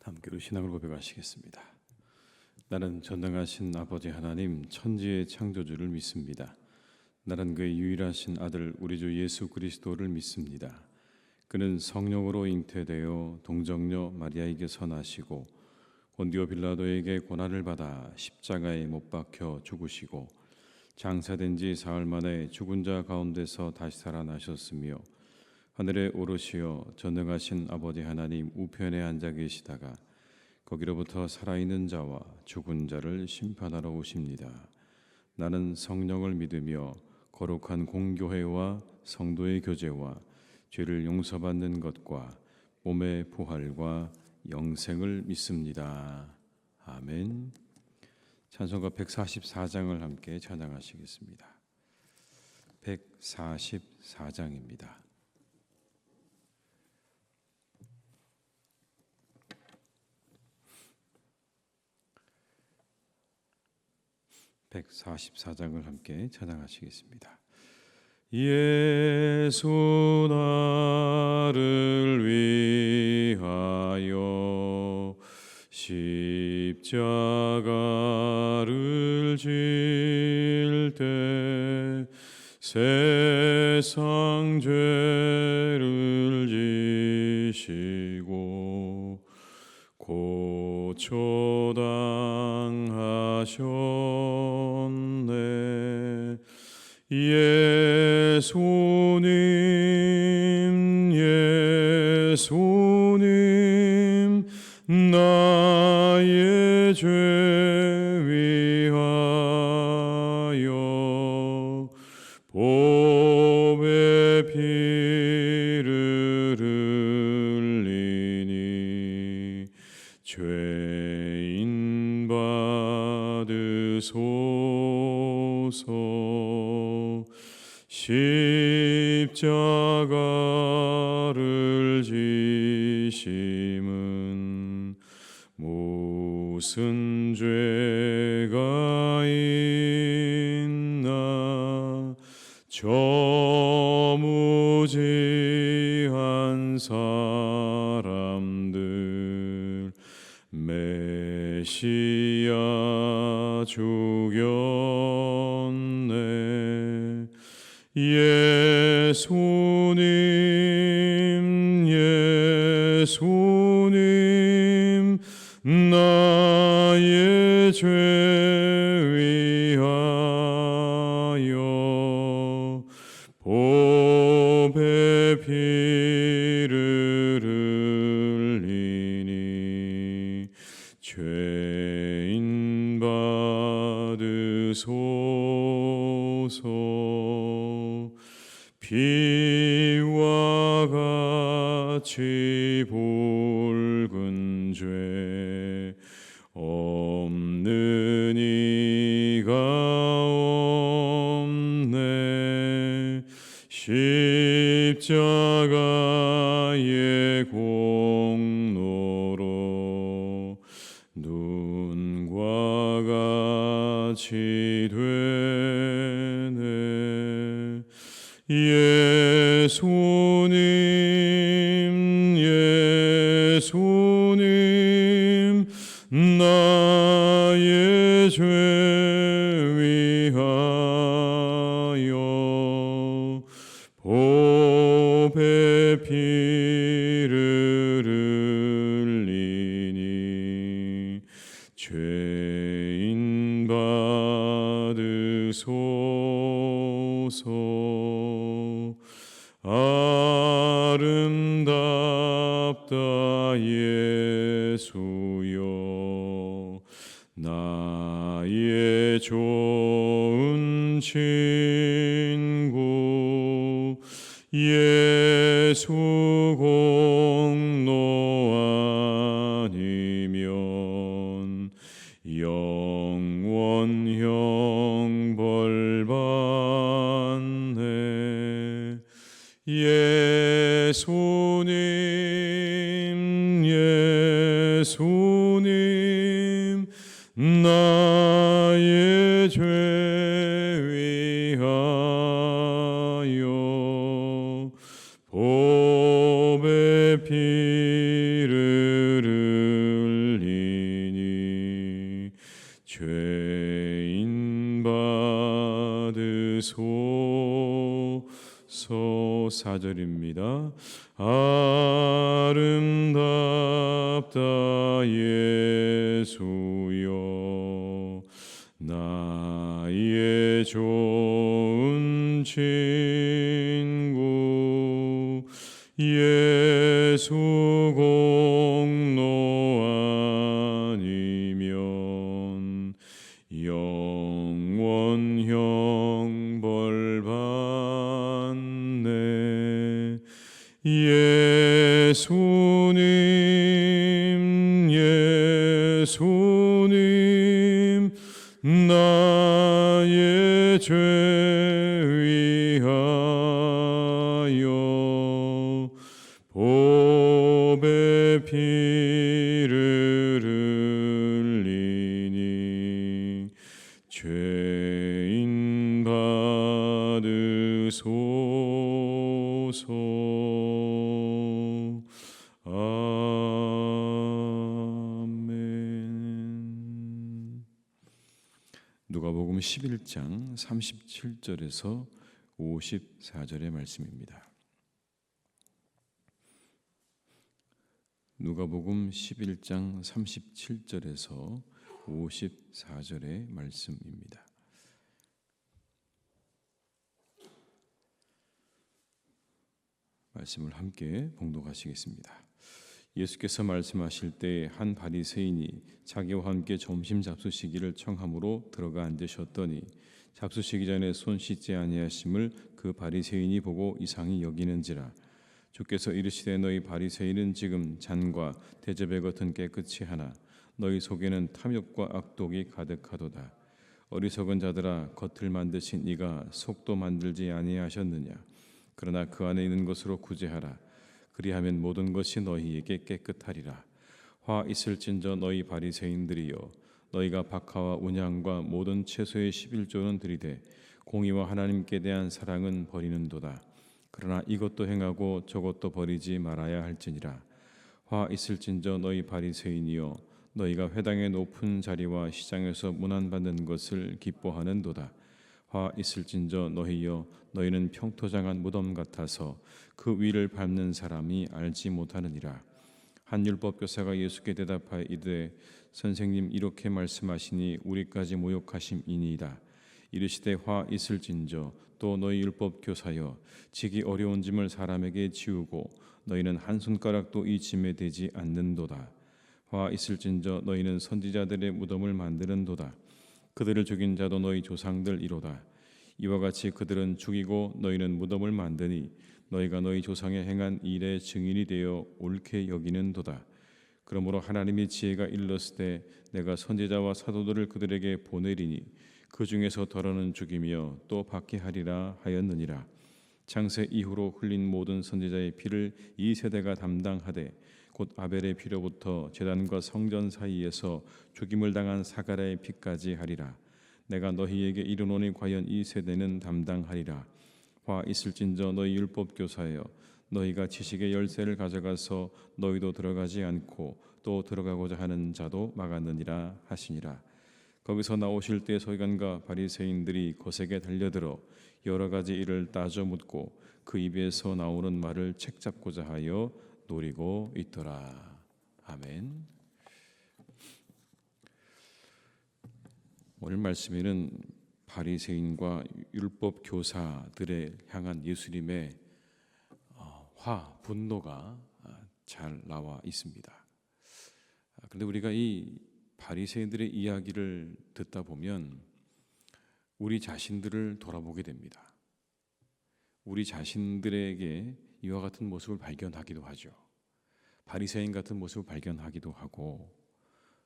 함께로 신앙을 고백하시겠습니다. 나는 전능하신 아버지 하나님 천지의 창조주를 믿습니다. 나는 그의 유일하신 아들 우리 주 예수 그리스도를 믿습니다. 그는 성령으로 잉태되어 동정녀 마리아에게서 나시고 본디오 빌라도에게 고난을 받아 십자가에 못 박혀 죽으시고 장사된 지 사흘 만에 죽은 자 가운데서 다시 살아나셨으며 하늘에 오르시어 전능하신 아버지 하나님 우편에 앉아 계시다가 거기로부터 살아있는 자와 죽은 자를 심판하러 오십니다. 나는 성령을 믿으며 거룩한 공교회와 성도의 교제와 죄를 용서받는 것과 몸의 부활과 영생을 믿습니다. 아멘. 찬송가 144장을 함께 찬양하시겠습니다. 144장입니다. 144장을 함께 찬양하시겠습니다. 예수 나를 위하여 십자가를 질 때 세상 죄를 지시고 고초당하셨네. 예수님 예수님 나의 죄 위하여 보배 피를 흘리니 죄인 받으소서. 십자가를 지심은 무슨 죄가 있나. 저무지한 사람들 메시아 죽였네. 예수님 예수님 나의 죄 위하여 보배 피를 흘리니 죄인 받으소서. 피와 같이 붉은 죄 없는 이가 없네. 십자가의 공로로 눈과 같이 되네. 예수님 예수님 나의 죄 위하여 보배 피를 흘리니 죄인 받으소서. 아름답다 예수여 나의 좋은 친구. 예수 공로 아니면 영원형 벌 받네. 예수님 예수님 나의 죄 위하여 보배 피를 죄인 받으소서. 4절입니다. 아름답다 예수여, 나의 좋은 친구, 예수 공로 아니면 영원 형벌 받네. 예수님, 예수님, 나의 죄 위하여 보배 피를 흘리니 죄인 받으소서. 아멘. 누가복음 11장 37절에서 54절의 말씀입니다. 누가복음 11장 37절에서 54절의 말씀입니다. 말씀을 함께 봉독하시겠습니다. 예수께서 말씀하실 때 한 바리새인이 자기와 함께 점심 잡수시기를 청함으로 들어가 앉으셨더니 잡수시기 전에 손 씻지 아니하심을 그 바리새인이 보고 이상히 여기는지라. 주께서 이르시되 너희 바리새인은 지금 잔과 대접의 겉은 깨끗이 하나 너희 속에는 탐욕과 악독이 가득하도다. 어리석은 자들아, 겉을 만드신 이가 속도 만들지 아니하셨느냐. 그러나 그 안에 있는 것으로 구제하라. 그리하면 모든 것이 너희에게 깨끗하리라. 화 있을진저 너희 바리새인들이여, 너희가 박하와 운향과 모든 채소의 11조는 들이되 공의와 하나님께 대한 사랑은 버리는도다. 그러나 이것도 행하고 저것도 버리지 말아야 할지니라. 화 있을진저 너희 바리새인이여, 너희가 회당의 높은 자리와 시장에서 문안받는 것을 기뻐하는도다. 화 있을진저 너희여, 너희는 평토장한 무덤 같아서 그 위를 밟는 사람이 알지 못하느니라. 한 율법 교사가 예수께 대답하여 이르되 선생님, 이렇게 말씀하시니 우리까지 모욕하심이니이다. 이르시되 화 있을진저 또 너희 율법 교사여, 지기 어려운 짐을 사람에게 지우고 너희는 한 손가락도 이 짐에 대지 않는도다. 화 있을진저 너희는 선지자들의 무덤을 만드는도다. 그들을 죽인 자도 너희 조상들이로다. 이와 같이 그들은 죽이고 너희는 무덤을 만드니 너희가 너희 조상의 행한 일의 증인이 되어 옳게 여기는도다. 그러므로 하나님의 지혜가 일렀으되 내가 선지자와 사도들을 그들에게 보내리니 그 중에서 더러는 죽이며 또 받게 하리라 하였느니라. 창세 이후로 흘린 모든 선지자의 피를 이 세대가 담당하되 곧 아벨의 피로부터 제단과 성전 사이에서 죽임을 당한 사가랴의 피까지 하리라. 내가 너희에게 이르노니 과연 이 세대는 담당하리라. 화 있을진저 너희 율법 교사여, 너희가 지식의 열쇠를 가져가서 너희도 들어가지 않고 또 들어가고자 하는 자도 막았느니라 하시니라. 거기서 나오실 때 서기관과 바리새인들이 거세게 달려들어 여러 가지 일을 따져 묻고 그 입에서 나오는 말을 책잡고자 하여 노리고 있더라. 아멘. 오늘 말씀에는 바리새인과 율법 교사들에 향한 예수님의 분노가 잘 나와 있습니다. 그런데 우리가 이 바리새인들의 이야기를 듣다 보면 우리 자신들을 돌아보게 됩니다. 우리 자신들에게 이와 같은 모습을 발견하기도 하죠. 바리새인 같은 모습을 발견하기도 하고,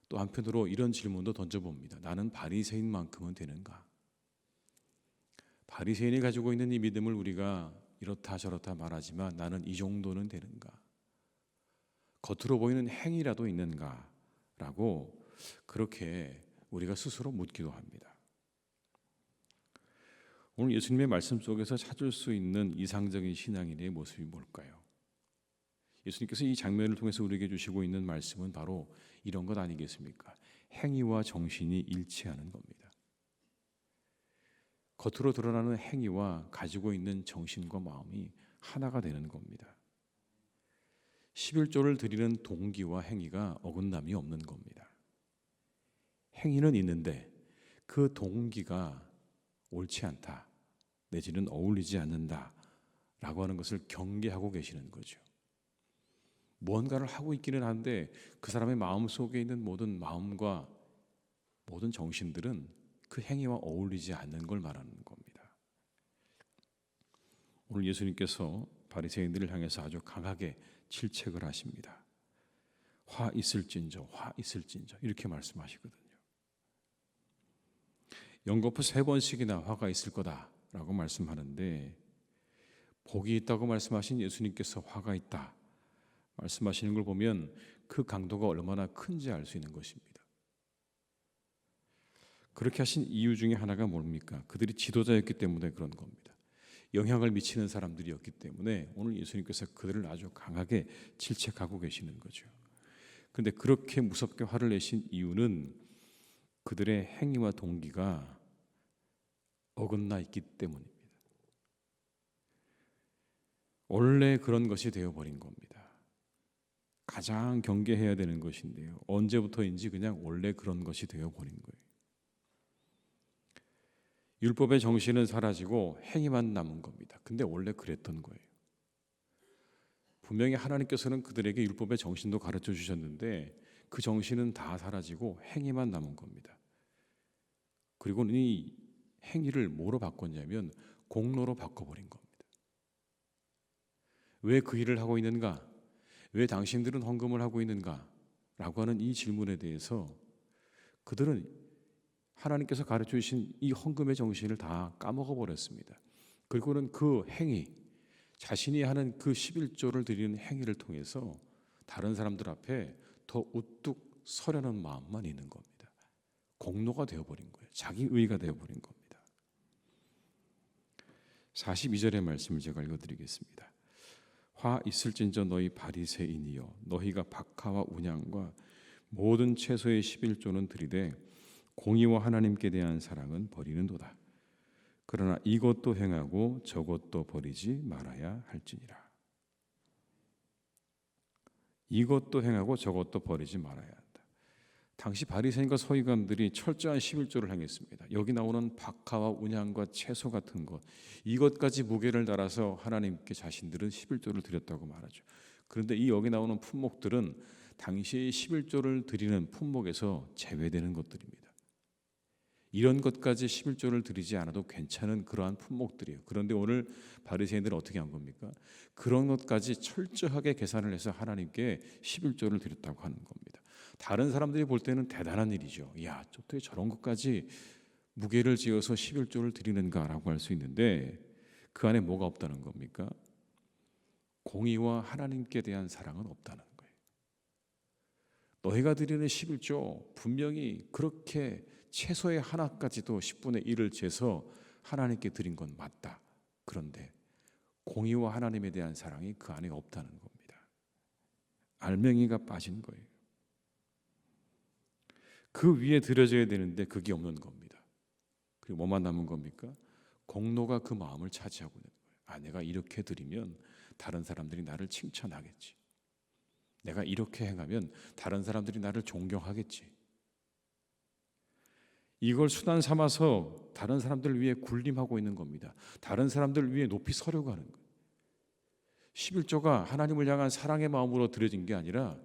또 한편으로 이런 질문도 던져봅니다. 나는 바리새인만큼은 되는가? 바리새인이 가지고 있는 이 믿음을 우리가 이렇다 저렇다 말하지만 나는 이 정도는 되는가? 겉으로 보이는 행위라도 있는가? 라고 그렇게 우리가 스스로 묻기도 합니다. 오늘 예수님의 말씀 속에서 찾을 수 있는 이상적인 신앙인의 모습이 뭘까요? 예수님께서 이 장면을 통해서 우리에게 주시고 있는 말씀은 바로 이런 것 아니겠습니까? 행위와 정신이 일치하는 겁니다. 겉으로 드러나는 행위와 가지고 있는 정신과 마음이 하나가 되는 겁니다. 11조를 드리는 동기와 행위가 어긋남이 없는 겁니다. 행위는 있는데 그 동기가 옳지 않다, 내지는 어울리지 않는다 라고 하는 것을 경계하고 계시는 거죠. 무언가를 하고 있기는 한데 그 사람의 마음 속에 있는 모든 마음과 모든 정신들은 그 행위와 어울리지 않는 걸 말하는 겁니다. 오늘 예수님께서 바리새인들을 향해서 아주 강하게 질책을 하십니다. 화 있을진저, 화 있을진저 이렇게 말씀하시거든요. 연거푸 3번씩이나 화가 있을 거다라고 말씀하는데, 복이 있다고 말씀하신 예수님께서 화가 있다 말씀하시는 걸 보면 그 강도가 얼마나 큰지 알 수 있는 것입니다. 그렇게 하신 이유 중에 하나가 뭡니까? 그들이 지도자였기 때문에 그런 겁니다. 영향을 미치는 사람들이었기 때문에 오늘 예수님께서 그들을 아주 강하게 질책하고 계시는 거죠. 그런데 그렇게 무섭게 화를 내신 이유는 그들의 행위와 동기가 어긋나 있기 때문입니다. 원래 그런 것이 되어버린 겁니다. 가장 경계해야 되는 것인데요, 언제부터인지 그냥 원래 그런 것이 되어버린 거예요. 율법의 정신은 사라지고 행위만 남은 겁니다. 근데 원래 그랬던 거예요. 분명히 하나님께서는 그들에게 율법의 정신도 가르쳐 주셨는데 그 정신은 다 사라지고 행위만 남은 겁니다. 그리고 이 행위를 뭐로 바꿨냐면 공로로 바꿔버린 겁니다. 왜 그 일을 하고 있는가? 왜 당신들은 헌금을 하고 있는가? 라고 하는 이 질문에 대해서 그들은 하나님께서 가르쳐 주신 이 헌금의 정신을 다 까먹어 버렸습니다. 그리고는 그 행위, 자신이 하는 그 11조를 드리는 행위를 통해서 다른 사람들 앞에 더 우뚝 서려는 마음만 있는 겁니다. 공로가 되어버린 거예요. 자기 의가 되어버린 겁니다. 42절의 말씀을 제가 읽어드리겠습니다. 화 있을진저 너희 바리새인이여, 너희가 박하와 운양과 모든 채소의 11조는 드리되 공의와 하나님께 대한 사랑은 버리는도다. 그러나 이것도 행하고 저것도 버리지 말아야 할지니라. 이것도 행하고 저것도 버리지 말아야 한다. 당시 바리새인과 서기관들이 철저한 11조를 행했습니다. 여기 나오는 박하와 운양과 채소 같은 것, 이것까지 무게를 달아서 하나님께 자신들은 11조를 드렸다고 말하죠. 그런데 이 여기 나오는 품목들은 당시의 11조를 드리는 품목에서 제외되는 것들입니다. 이런 것까지 11조를 드리지 않아도 괜찮은 그러한 품목들이에요. 그런데 오늘 바리새인들은 어떻게 한 겁니까? 그런 것까지 철저하게 계산을 해서 하나님께 11조를 드렸다고 하는 겁니다. 다른 사람들이 볼 때는 대단한 일이죠. 야, 어떻게 저런 것까지 무게를 지어서 11조를 드리는가라고 할 수 있는데 그 안에 뭐가 없다는 겁니까? 공의와 하나님께 대한 사랑은 없다는 거예요. 너희가 드리는 11조 분명히 그렇게 채소의 하나까지도 10분의 1을 재서 하나님께 드린 건 맞다. 그런데 공의와 하나님에 대한 사랑이 그 안에 없다는 겁니다. 알맹이가 빠진 거예요. 그 위에 드려져야 되는데 그게 없는 겁니다. 그리고 뭐만 남은 겁니까? 공로가 그 마음을 차지하고 있는 거예요. 아, 내가 이렇게 드리면 다른 사람들이 나를 칭찬하겠지. 내가 이렇게 행하면 다른 사람들이 나를 존경하겠지. 이걸 수단 삼아서 다른 사람들 위해 군림하고 있는 겁니다. 다른 사람들 위해 높이 서려고 하는 거예요. 11조가 하나님을 향한 사랑의 마음으로 드려진 게 아니라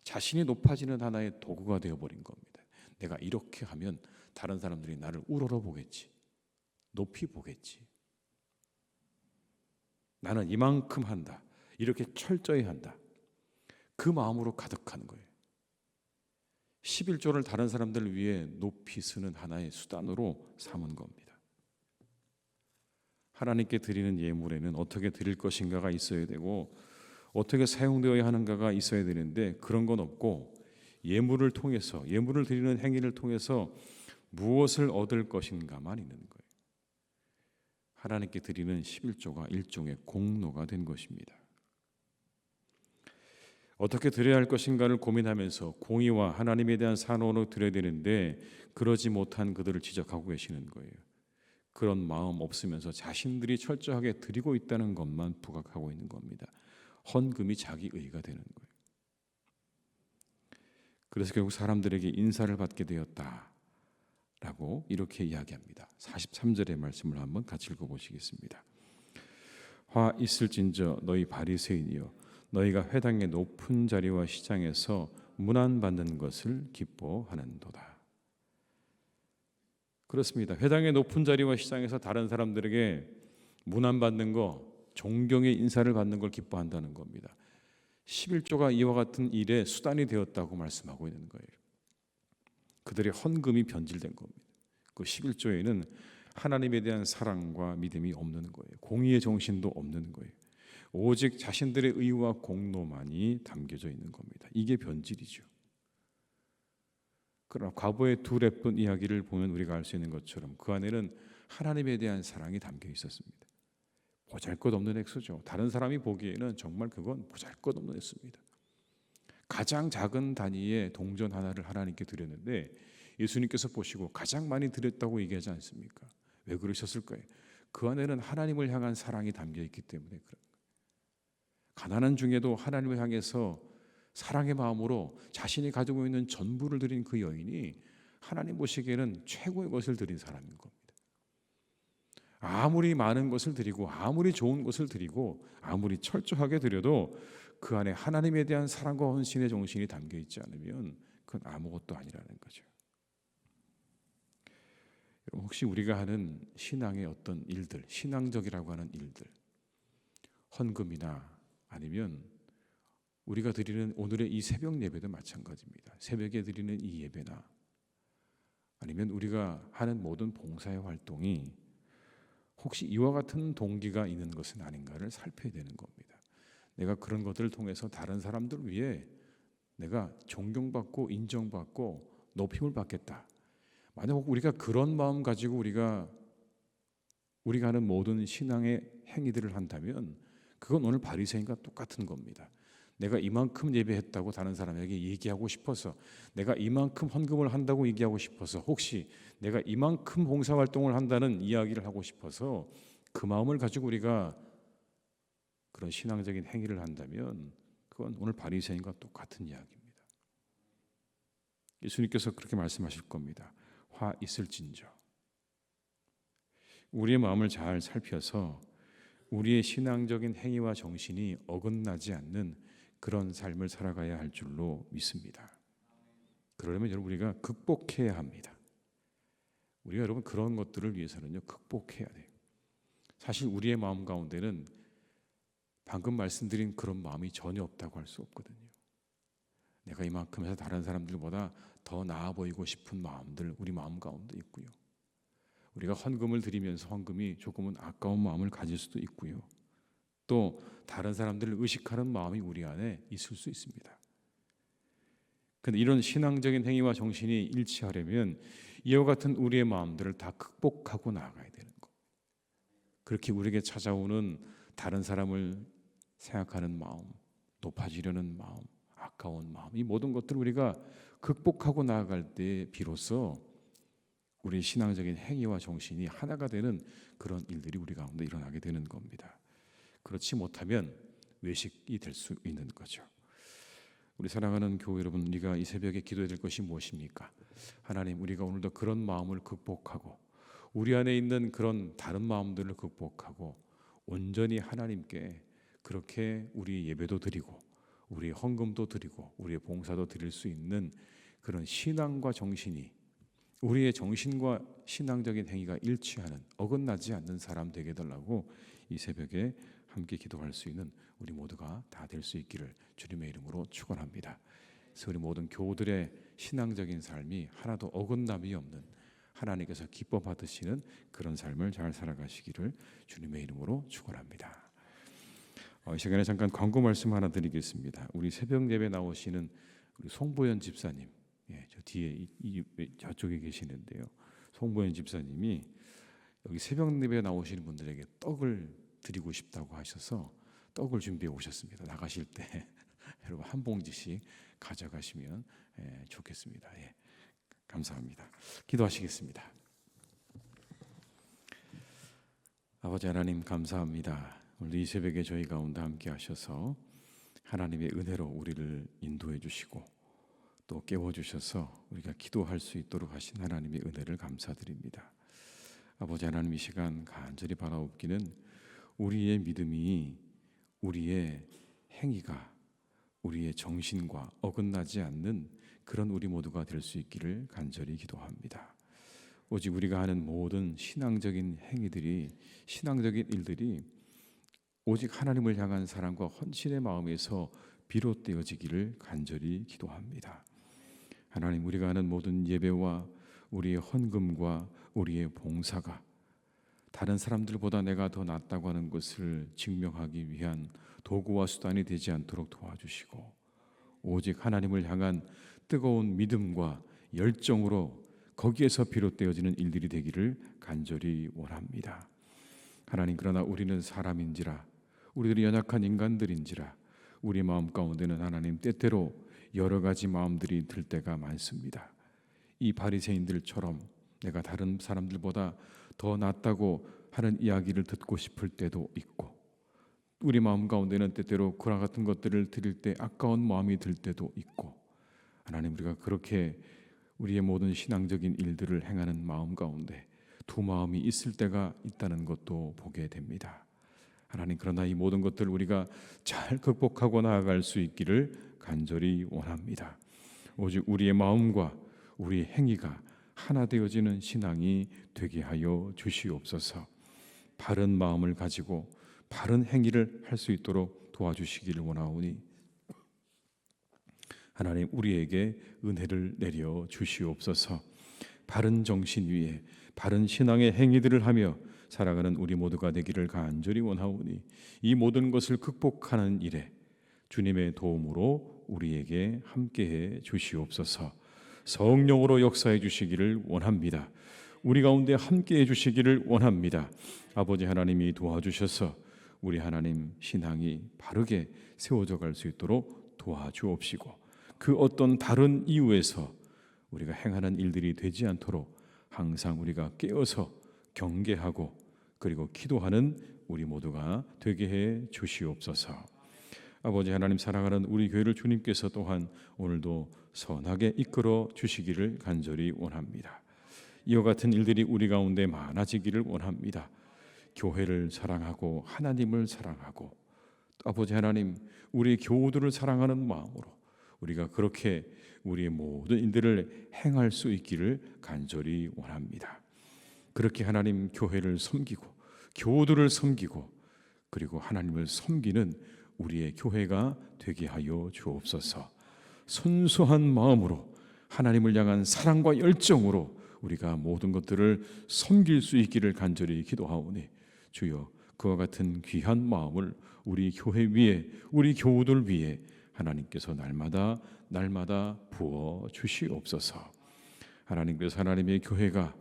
자신이 높아지는 하나의 도구가 되어버린 겁니다. 내가 이렇게 하면 다른 사람들이 나를 우러러보겠지. 높이 보겠지. 나는 이만큼 한다. 이렇게 철저히 한다. 그 마음으로 가득한 거예요. 11조를 다른 사람들을 위해 높이 쓰는 하나의 수단으로 삼은 겁니다. 하나님께 드리는 예물에는 어떻게 드릴 것인가가 있어야 되고 어떻게 사용되어야 하는가가 있어야 되는데 그런 건 없고 예물을 통해서, 예물을 드리는 행위를 통해서 무엇을 얻을 것인가만 있는 거예요. 하나님께 드리는 11조가 일종의 공로가 된 것입니다. 어떻게 드려야 할 것인가를 고민하면서 공의와 하나님에 대한 산원을 드려야 되는데 그러지 못한 그들을 지적하고 계시는 거예요. 그런 마음 없으면서 자신들이 철저하게 드리고 있다는 것만 부각하고 있는 겁니다. 헌금이 자기 의가 되는 거예요. 그래서 결국 사람들에게 인사를 받게 되었다라고 이렇게 이야기합니다. 43절의 말씀을 한번 같이 읽어보시겠습니다. 화 있을진저 너희 바리새인이여 너희가 회당의 높은 자리와 시장에서 문안받는 것을 기뻐하는도다. 그렇습니다. 회당의 높은 자리와 시장에서 다른 사람들에게 문안받는 거, 존경의 인사를 받는 걸 기뻐한다는 겁니다. 11조가 이와 같은 일에 수단이 되었다고 말씀하고 있는 거예요. 그들의 헌금이 변질된 겁니다. 그 11조에는 하나님에 대한 사랑과 믿음이 없는 거예요. 공의의 정신도 없는 거예요. 오직 자신들의 의와 공로만이 담겨져 있는 겁니다. 이게 변질이죠. 그러나 과거의 두 랩분 이야기를 보면 우리가 알 수 있는 것처럼 그 안에는 하나님에 대한 사랑이 담겨 있었습니다. 보잘것없는 액수죠. 다른 사람이 보기에는 정말 그건 보잘것없는 액수입니다. 가장 작은 단위의 동전 하나를 하나님께 드렸는데 예수님께서 보시고 가장 많이 드렸다고 얘기하지 않습니까? 왜 그러셨을까요? 그 안에는 하나님을 향한 사랑이 담겨 있기 때문에 그런 거예요. 가난한 중에도 하나님을 향해서 사랑의 마음으로 자신이 가지고 있는 전부를 드린 그 여인이 하나님 보시기에는 최고의 것을 드린 사람인 겁니다. 아무리 많은 것을 드리고 아무리 좋은 것을 드리고 아무리 철저하게 드려도 그 안에 하나님에 대한 사랑과 헌신의 정신이 담겨 있지 않으면 그건 아무것도 아니라는 거죠. 여러분 혹시 우리가 하는 신앙의 어떤 일들, 신앙적이라고 하는 일들, 헌금이나 아니면 우리가 드리는 오늘의 이 새벽 예배도 마찬가지입니다. 새벽에 드리는 이 예배나 아니면 우리가 하는 모든 봉사의 활동이 혹시 이와 같은 동기가 있는 것은 아닌가를 살펴야 되는 겁니다. 내가 그런 것들을 통해서 다른 사람들을 위해 내가 존경받고 인정받고 높임을 받겠다. 만약 우리가 그런 마음 가지고 우리가 하는 모든 신앙의 행위들을 한다면 그건 오늘 바리새인과 똑같은 겁니다. 내가 이만큼 예배했다고 다른 사람에게 얘기하고 싶어서, 내가 이만큼 헌금을 한다고 얘기하고 싶어서, 혹시 내가 이만큼 봉사활동을 한다는 이야기를 하고 싶어서 그 마음을 가지고 우리가 그런 신앙적인 행위를 한다면 그건 오늘 바리새인과 똑같은 이야기입니다. 예수님께서 그렇게 말씀하실 겁니다. 화 있을진저. 우리의 마음을 잘 살펴서 우리의 신앙적인 행위와 정신이 어긋나지 않는 그런 삶을 살아가야 할 줄로 믿습니다. 그러려면 여러분 우리가 극복해야 합니다. 우리가 여러분 그런 것들을 위해서는요 극복해야 돼요. 사실 우리의 마음 가운데는 방금 말씀드린 그런 마음이 전혀 없다고 할 수 없거든요. 내가 이만큼 해서 다른 사람들보다 더 나아 보이고 싶은 마음들 우리 마음 가운데 있고요. 우리가 헌금을 드리면서 헌금이 조금은 아까운 마음을 가질 수도 있고요. 또 다른 사람들을 의식하는 마음이 우리 안에 있을 수 있습니다. 그런데 이런 신앙적인 행위와 정신이 일치하려면 이와 같은 우리의 마음들을 다 극복하고 나아가야 되는 것. 그렇게 우리에게 찾아오는 다른 사람을 생각하는 마음, 높아지려는 마음, 아까운 마음, 이 모든 것들을 우리가 극복하고 나아갈 때 비로소 우리의 신앙적인 행위와 정신이 하나가 되는 그런 일들이 우리 가운데 일어나게 되는 겁니다. 그렇지 못하면 외식이 될 수 있는 거죠. 우리 사랑하는 교회 여러분, 우리가 이 새벽에 기도해야 될 것이 무엇입니까? 하나님, 우리가 오늘도 그런 마음을 극복하고 우리 안에 있는 그런 다른 마음들을 극복하고 온전히 하나님께 그렇게 우리 예배도 드리고 우리 헌금도 드리고 우리의 봉사도 드릴 수 있는 그런 신앙과 정신이 우리의 정신과 신앙적인 행위가 일치하는 어긋나지 않는 사람 되게 해달라고 이 새벽에 함께 기도할 수 있는 우리 모두가 다 될 수 있기를 주님의 이름으로 축원합니다. 그래서 우리 모든 교우들의 신앙적인 삶이 하나도 어긋남이 없는 하나님께서 기뻐 받으시는 그런 삶을 잘 살아가시기를 주님의 이름으로 축원합니다. 이 시간에 잠깐 광고 말씀 하나 드리겠습니다. 우리 새벽 예배 나오시는 우리 송보현 집사님, 저 뒤에 저쪽에 계시는데요. 송보현 집사님이 여기 새벽 예배 나오시는 분들에게 떡을 드리고 싶다고 하셔서 떡을 준비해 오셨습니다. 나가실 때 여러분 한 봉지씩 가져가시면 좋겠습니다. 감사합니다. 기도하시겠습니다. 아버지 하나님 감사합니다. 오늘 이 새벽에 저희 가운데 함께 하셔서 하나님의 은혜로 우리를 인도해 주시고 또 깨워주셔서 우리가 기도할 수 있도록 하신 하나님의 은혜를 감사드립니다. 아버지 하나님, 이 시간 간절히 바라옵기는 우리의 믿음이, 우리의 행위가 우리의 정신과 어긋나지 않는 그런 우리 모두가 될 수 있기를 간절히 기도합니다. 오직 우리가 하는 모든 신앙적인 행위들이, 신앙적인 일들이 오직 하나님을 향한 사랑과 헌신의 마음에서 비롯되어지기를 간절히 기도합니다. 하나님, 우리가 하는 모든 예배와 우리의 헌금과 우리의 봉사가 다른 사람들보다 내가 더 낫다고 하는 것을 증명하기 위한 도구와 수단이 되지 않도록 도와주시고, 오직 하나님을 향한 뜨거운 믿음과 열정으로 거기에서 비롯되어지는 일들이 되기를 간절히 원합니다. 하나님, 그러나 우리는 사람인지라, 우리들이 연약한 인간들인지라 우리 마음 가운데는 하나님 때때로 여러 가지 마음들이 들 때가 많습니다. 이 바리새인들처럼 내가 다른 사람들보다 더 낫다고 하는 이야기를 듣고 싶을 때도 있고, 우리 마음 가운데는 때때로 그와 같은 것들을 드릴 때 아까운 마음이 들 때도 있고, 하나님, 우리가 그렇게 우리의 모든 신앙적인 일들을 행하는 마음 가운데 두 마음이 있을 때가 있다는 것도 보게 됩니다. 하나님, 그러나 이 모든 것들을 우리가 잘 극복하고 나아갈 수 있기를 간절히 원합니다. 오직 우리의 마음과 우리의 행위가 하나 되어지는 신앙이 되게 하여 주시옵소서. 바른 마음을 가지고 바른 행위를 할 수 있도록 도와주시기를 원하오니 하나님, 우리에게 은혜를 내려 주시옵소서. 바른 정신 위에 바른 신앙의 행위들을 하며 살아가는 우리 모두가 되기를 간절히 원하오니 이 모든 것을 극복하는 일에 주님의 도움으로 우리에게 함께해 주시옵소서. 성령으로 역사해 주시기를 원합니다. 우리 가운데 함께해 주시기를 원합니다. 아버지 하나님이 도와주셔서 우리 하나님 신앙이 바르게 세워져 갈 수 있도록 도와주옵시고, 그 어떤 다른 이유에서 우리가 행하는 일들이 되지 않도록 항상 우리가 깨어서 경계하고 그리고 기도하는 우리 모두가 되게 해 주시옵소서. 아버지 하나님, 사랑하는 우리 교회를 주님께서 또한 오늘도 선하게 이끌어 주시기를 간절히 원합니다. 이와 같은 일들이 우리 가운데 많아지기를 원합니다. 교회를 사랑하고 하나님을 사랑하고 아버지 하나님, 우리 교우들을 사랑하는 마음으로 우리가 그렇게 우리의 모든 일들을 행할 수 있기를 간절히 원합니다. 그렇게 하나님 교회를 섬기고 교우들을 섬기고 그리고 하나님을 섬기는 우리의 교회가 되게 하여 주옵소서. 순수한 마음으로 하나님을 향한 사랑과 열정으로 우리가 모든 것들을 섬길 수 있기를 간절히 기도하오니 주여, 그와 같은 귀한 마음을 우리 교회 위에, 우리 교우들 위에 하나님께서 날마다 부어 주시옵소서. 하나님께서 하나님의 교회가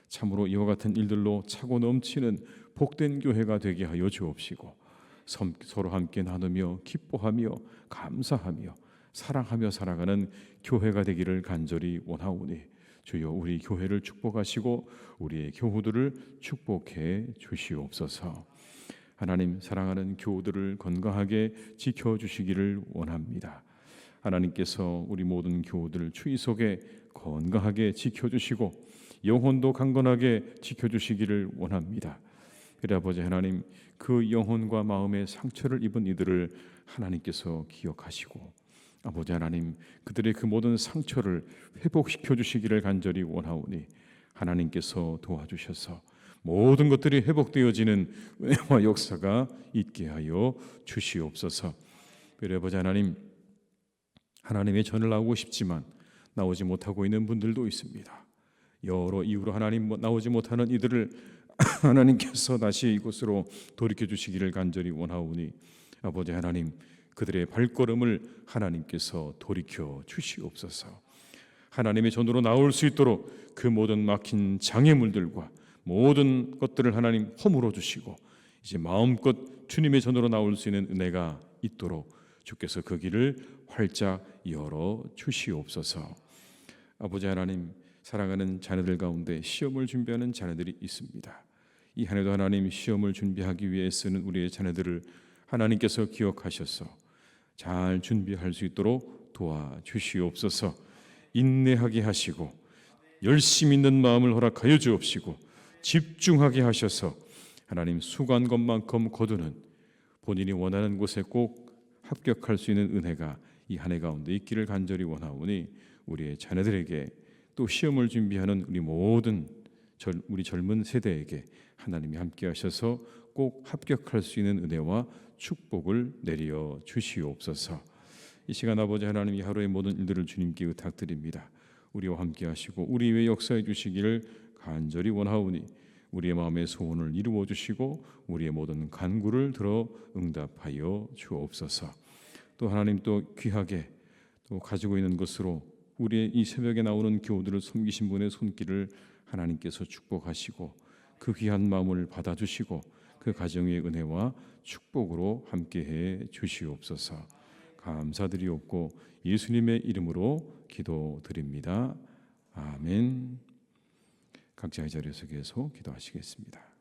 참으로 이와 같은 일들로 차고 넘치는 복된 교회가 되게 하여 주옵시고, 서로 함께 나누며 기뻐하며 감사하며 사랑하며 살아가는 교회가 되기를 간절히 원하오니 주여, 우리 교회를 축복하시고 우리의 교우들을 축복해 주시옵소서. 하나님, 사랑하는 교우들을 건강하게 지켜주시기를 원합니다. 하나님께서 우리 모든 교우들을 추위 속에 건강하게 지켜주시고 영혼도 강건하게 지켜주시기를 원합니다. 그래 아버지 하나님, 그 영혼과 마음의 상처를 입은 이들을 하나님께서 기억하시고 아버지 하나님, 그들의 그 모든 상처를 회복시켜 주시기를 간절히 원하오니 하나님께서 도와주셔서 모든 것들이 회복되어지는 은혜와 역사가 있게 하여 주시옵소서. 그래 아버지 하나님, 하나님의 전을 나오고 싶지만 나오지 못하고 있는 분들도 있습니다. 여러 이유로 하나님 나오지 못하는 이들을 하나님께서 다시 이곳으로 돌이켜 주시기를 간절히 원하오니 아버지 하나님, 그들의 발걸음을 하나님께서 돌이켜 주시옵소서. 하나님의 전으로 나올 수 있도록 그 모든 막힌 장애물들과 모든 것들을 하나님 허물어 주시고 이제 마음껏 주님의 전으로 나올 수 있는 은혜가 있도록 주께서 그 길을 활짝 열어 주시옵소서. 아버지 하나님, 사랑하는 자녀들 가운데 시험을 준비하는 자녀들이 있습니다. 이 한 해도 하나님 시험을 준비하기 위해 쓰는 우리의 자녀들을 하나님께서 기억하셔서 잘 준비할 수 있도록 도와주시옵소서. 인내하게 하시고 열심히 있는 마음을 허락하여 주옵시고 집중하게 하셔서 하나님 수고한 것만큼 거두는 본인이 원하는 곳에 꼭 합격할 수 있는 은혜가 이 한 해 가운데 있기를 간절히 원하오니 우리의 자녀들에게 또 시험을 준비하는 우리 모든 우리 젊은 세대에게 하나님이 함께 하셔서 꼭 합격할 수 있는 은혜와 축복을 내려 주시옵소서. 이 시간 아버지 하나님, 이 하루의 모든 일들을 주님께 의탁드립니다. 우리와 함께 하시고 우리 위에 역사해 주시기를 간절히 원하오니 우리의 마음의 소원을 이루어 주시고 우리의 모든 간구를 들어 응답하여 주옵소서. 또 하나님, 또 귀하게 또 가지고 있는 것으로 우리의 이 새벽에 나오는 교우들을 섬기신 분의 손길을 하나님께서 축복하시고 그 귀한 마음을 받아주시고 그 가정의 은혜와 축복으로 함께해 주시옵소서. 감사드리옵고 예수님의 이름으로 기도드립니다. 아멘. 각자의 자리에서 계속 기도하시겠습니다.